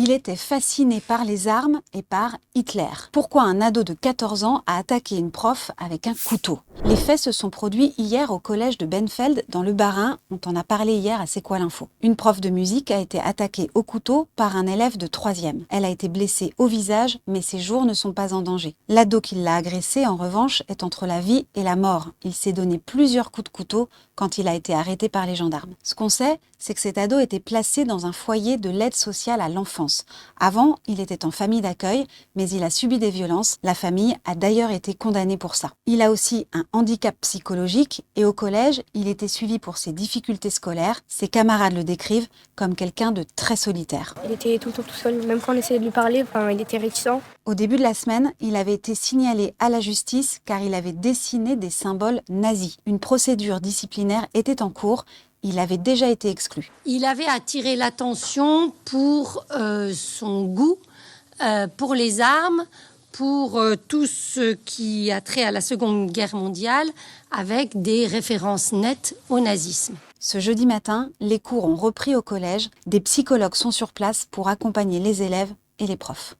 Il était fasciné par les armes et par Hitler. Pourquoi un ado de 14 ans a attaqué une prof avec un couteau? Les faits se sont produits hier au collège de Benfeld dans le Bas-Rhin. On t'en a parlé hier à C'est quoi l'info? Une prof de musique a été attaquée au couteau par un élève de 3e. Elle a été blessée au visage, mais ses jours ne sont pas en danger. L'ado qui l'a agressée, en revanche, est entre la vie et la mort. Il s'est donné plusieurs coups de couteau quand il a été arrêté par les gendarmes. Ce qu'on sait, c'est que cet ado était placé dans un foyer de l'aide sociale à l'enfance. Avant, il était en famille d'accueil, mais il a subi des violences. La famille a d'ailleurs été condamnée pour ça. Il a aussi un handicap psychologique et au collège, il était suivi pour ses difficultés scolaires. Ses camarades le décrivent comme quelqu'un de très solitaire. Il était tout le temps tout seul, même quand on essayait de lui parler, il était réticent. Au début de la semaine, il avait été signalé à la justice car il avait dessiné des symboles nazis. Une procédure disciplinaire était en cours. Il avait déjà été exclu. Il avait attiré l'attention pour son goût pour les armes, pour tout ce qui a trait à la Seconde Guerre mondiale, avec des références nettes au nazisme. Ce jeudi matin, les cours ont repris au collège. Des psychologues sont sur place pour accompagner les élèves et les profs.